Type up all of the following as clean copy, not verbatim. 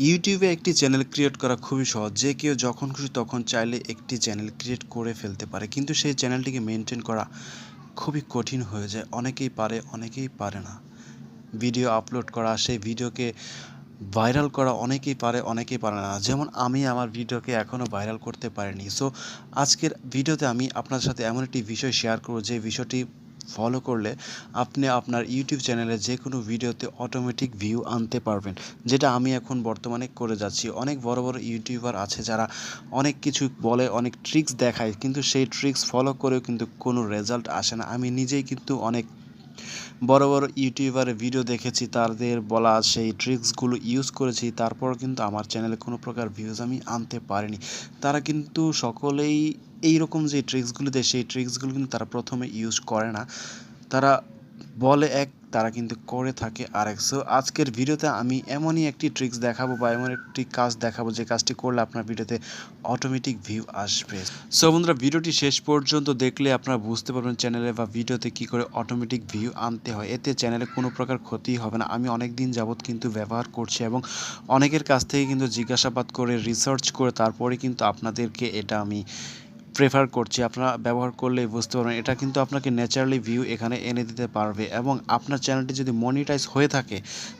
ইউটিউবে একটি channel create করা খুবই সহজ। যে কেউ যখন খুশি তখন চাইলে একটি চ্যানেল ক্রিয়েট করে ফেলতে পারে, কিন্তু সেই চ্যানেলটিকে মেনটেন করা খুবই কঠিন হয়ে যায়। অনেকেই পারে, অনেকেই পারে না। ভিডিও আপলোড করা, সেই ভিডিওকে ভাইরাল করা অনেকেই পারে, অনেকেই পারে না। যেমন আমি আমার ভিডিওকে এখনও ভাইরাল করতে পারিনি। সো আজকের ভিডিওতে আমি আপনার সাথে এমন একটি বিষয় শেয়ার করব, যে বিষয়টি ফলো করলে আপনি আপনার ইউটিউব চ্যানেলে যে কোনো ভিডিওতে অটোমেটিক ভিউ আনতে পারবেন, যেটা আমি এখন বর্তমানে করে যাচ্ছি। অনেক বড় বড় ইউটিউবার আছে যারা অনেক কিছু বলে, অনেক ট্রিক্স দেখায়, কিন্তু সেই ট্রিক্স ফলো করেও কিন্তু কোনো রেজাল্ট আসে না। আমি নিজেই কিন্তু অনেক বড় বড় ইউটিউবারের ভিডিও দেখেছি, তাদের বলা সেই ট্রিক্সগুলো ইউজ করেছি, তারপর কিন্তু আমার চ্যানেলে কোনো প্রকার ভিউজ আমি আনতে পারিনি। তারা কিন্তু সকলেই এইরকম যে ট্রিক্সগুলো দেয়, সেই ট্রিক্সগুলো কিন্তু তারা প্রথমে ইউজ করে না। তারা বলে এক, তারা কিন্তু করে থাকে আরেক। সো আজকের ভিডিওতে আমি এমনই একটি ট্রিক্স দেখাবো বা এমন একটি কাজ দেখাবো, যে কাজটি করলে আপনার ভিডিওতে অটোমেটিক ভিউ আসবে। সো বন্ধুরা, ভিডিওটি শেষ পর্যন্ত দেখলে আপনারা বুঝতে পারবেন চ্যানেলে বা ভিডিওতে কী করে অটোমেটিক ভিউ আনতে হয়। এতে চ্যানেলে কোনো প্রকার ক্ষতি হবে না। আমি অনেক দিন যাবৎ কিন্তু ব্যবহার করছি এবং অনেকের কাছ থেকে কিন্তু জিজ্ঞাসাবাদ করে, রিসার্চ করে তারপরে কিন্তু আপনাদেরকে এটা আমি প্রেফার করছি। আপনারা ব্যবহার করলেই বুঝতে পারবেন, এটা কিন্তু আপনাকে ন্যাচারালি ভিউ এখানে এনে দিতে পারবে। এবং আপনার চ্যানেলটি যদি মনিটাইজ হয়ে থাকে,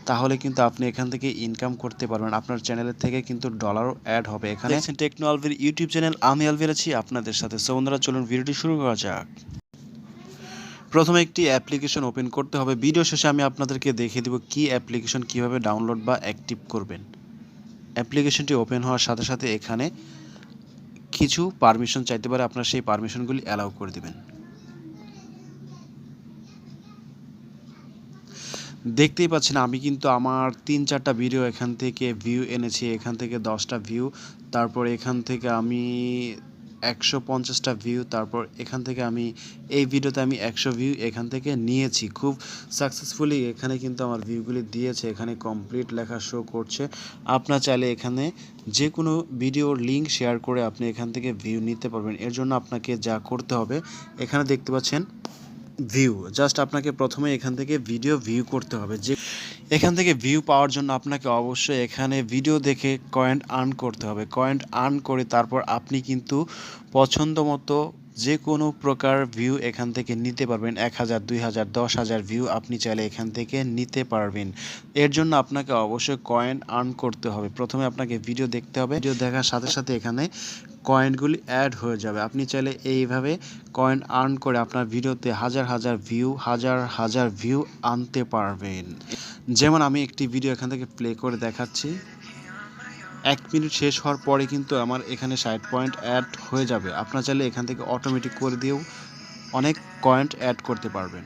তাহলে কিন্তু আপনি এখান থেকে ইনকাম করতে পারবেন। আপনার চ্যানেলের থেকে কিন্তু ডলারও অ্যাড হবে। এখানে দেখছেন টেকনো আলভির ইউটিউব চ্যানেল, আমি আলভির আছি আপনাদের সাথে। সো বন্ধুরা, চলুন ভিডিওটি শুরু করা যাক। প্রথমে একটি অ্যাপ্লিকেশন ওপেন করতে হবে। ভিডিও শেষে আমি আপনাদেরকে দেখিয়ে দেবো কী অ্যাপ্লিকেশন কীভাবে ডাউনলোড বা অ্যাক্টিভ করবেন। অ্যাপ্লিকেশনটি ওপেন হওয়ার সাথে সাথে এখানে কিছু পারমিশন চাইতে পারে, আপনার সেই পারমিশনগুলি অ্যালাউ করে দেবেন। দেখতেই পাচ্ছেন আমি কিন্তু আমার 3-4টা ভিডিও এখান থেকে ভিউ এনেছি, এখান থেকে 10টা ভিউ, তারপর এখান থেকে আমি 150টা ভিউ, তারপর এখান থেকে আমি এই ভিডিওতে আমি 100 ভিউ এখান থেকে নিয়েছি। খুব সাকসেসফুলি এখানে কিন্তু আমার ভিউগুলি দিয়েছে। এখানে কমপ্লিট লেখা শো করছে। আপনার চাইলে এখানে যে কোনো ভিডিওর লিঙ্ক শেয়ার করে আপনি এখান থেকে ভিউ নিতে পারবেন। এর জন্য আপনাকে যা করতে হবে, এখানে দেখতে পাচ্ছেন ভিউ, জাস্ট আপনাকে প্রথমে এখান থেকে ভিডিও ভিউ করতে হবে। যে এখান থেকে ভিউ পাওয়ার জন্য আপনাকে অবশ্যই এখানে ভিডিও দেখে কয়েন আর্ন করতে হবে। কয়েন আর্ন করে তারপর আপনি কিন্তু পছন্দ মতো যে কোনো প্রকার ভিউ এখান থেকে নিতে পারবেন। 1000, 2000, 10,000 ভিউ আপনি চাইলে এখান থেকে নিতে পারবেন। এর জন্য আপনাকে অবশ্যই কয়েন আর্ন করতে হবে। প্রথমে আপনাকে ভিডিও দেখতে হবে, ভিডিও দেখার সাথে সাথে এখানে কয়েনগুলি অ্যাড হয়ে যাবে। আপনি চাইলে এইভাবে কয়েন আর্ন করে আপনার ভিডিওতে হাজার হাজার ভিউ, হাজার হাজার ভিউ আনতে পারবেন। যেমন আমি একটি ভিডিও এখান থেকে প্লে করে দেখাচ্ছি। 1 মিনিট শেষ হওয়ার পরে কিন্তু আমার এখানে 60 পয়েন্ট অ্যাড হয়ে যাবে। আপনার চাইলে এখান থেকে অটোমেটিক করে দিয়েও অনেক পয়েন্ট অ্যাড করতে পারবেন।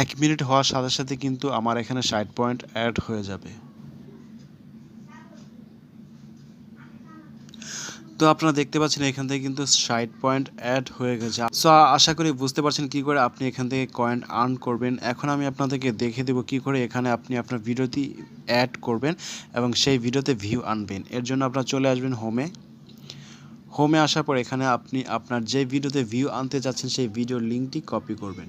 1 মিনিট হওয়ার সাথে সাথে কিন্তু আমার এখানে 60 পয়েন্ট অ্যাড হয়ে যাবে। তো আপনারা দেখতে পাচ্ছেন এখান থেকে কিন্তু 60 পয়েন্ট অ্যাড হয়ে গেছে। সো আশা করি বুঝতে পারছেন কী করে আপনি এখান থেকে কয়েন আর্ন করবেন। এখন আমি আপনাদেরকে দেখিয়ে দেবো কী করে এখানে আপনি আপনার ভিডিওটি অ্যাড করবেন এবং সেই ভিডিওতে ভিউ আনবেন। এর জন্য আপনারা চলে আসবেন হোমে। হোমে আসার পর এখানে আপনি আপনার যে ভিডিওতে ভিউ আনতে যাচ্ছেন সেই ভিডিওর লিঙ্কটি কপি করবেন।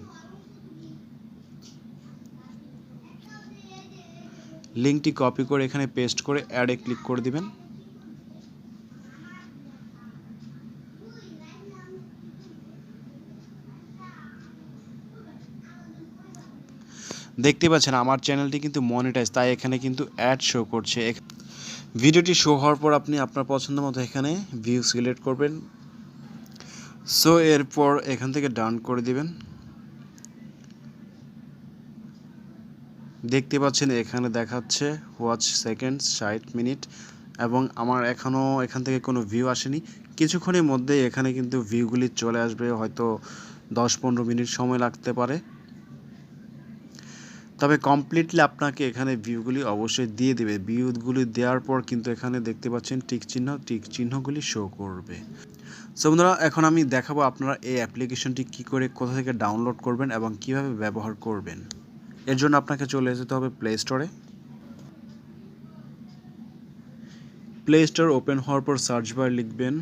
লিঙ্কটি কপি করে এখানে পেস্ট করে অ্যাডে ক্লিক করে দিবেন। দেখতে পাচ্ছেন আমার চ্যানেলটি কিন্তু মনিটাইজ, তাই এখানে কিন্তু অ্যাড শো করছে। ভিডিওটি শো হওয়ার পর আপনি আপনার পছন্দ মতো এখানে ভিউ সিলেক্ট করবেন। সো এরপর এখান থেকে ডান করে দিবেন। দেখতে পাচ্ছেন এখানে দেখাচ্ছে ওয়াচ সেকেন্ডস 60 মিনিট এবং আমার এখনও এখান থেকে কোনো ভিউ আসেনি। কিছুক্ষণের মধ্যেই এখানে কিন্তু ভিউগুলি চলে আসবে, হয়তো 10-15 মিনিট সময় লাগতে পারে। তবে কমপ্লিটলি আপনাকে এখানে ভিউগুলি অবশ্যই দিয়ে দেবে। ভিউগুলি দেওয়ার পর কিন্তু এখানে দেখতে পাচ্ছেন টিক চিহ্নগুলি শো করবে। সো বন্ধুরা, এখন আমি দেখাবো আপনারা এই অ্যাপ্লিকেশনটি কী করে, কোথা থেকে ডাউনলোড করবেন এবং কিভাবে ব্যবহার করবেন। এর জন্য আপনাকে চলে যেতে হবে প্লে স্টোরে। প্লে স্টোর ওপেন হওয়ার পর সার্চ বার লিখবেন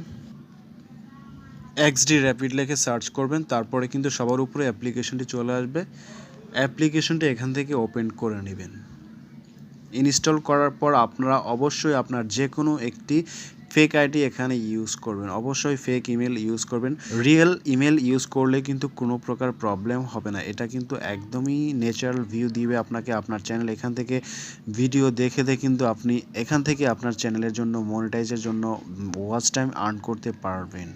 XD র্যাপিড লিখে সার্চ করবেন। তারপরে কিন্তু সবার উপরে অ্যাপ্লিকেশনটি চলে আসবে। অ্যাপ্লিকেশনটা এখান থেকে ওপেন করে নেবেন। ইনস্টল করার পর আপনারা অবশ্যই আপনার যে কোনো একটি ফেক আইডি এখানে ইউজ করবেন। অবশ্যই ফেক ইমেল ইউজ করবেন। রিয়েল ইমেল ইউজ করলে কিন্তু কোনো প্রকার প্রবলেম হবে না। এটা কিন্তু একদমই ন্যাচারাল ভিউ দিবে আপনাকে আপনার চ্যানেল। এখান থেকে ভিডিও দেখে কিন্তু আপনি এখান থেকে আপনার চ্যানেলের জন্য মনিটাইজের জন্য ওয়াচ টাইম আর্ন করতে পারবেন।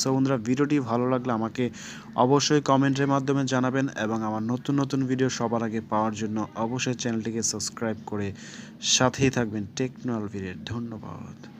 সো বন্ধুরা, ভিডিওটি ভালো লাগলে আমাকে অবশ্যই কমেন্টের মাধ্যমে জানাবেন এবং আমার নতুন নতুন ভিডিও সবার আগে পাওয়ার জন্য অবশ্যই চ্যানেলটিকে সাবস্ক্রাইব করে সাথেই থাকবেন টেকনো আলভিরের। ধন্যবাদ।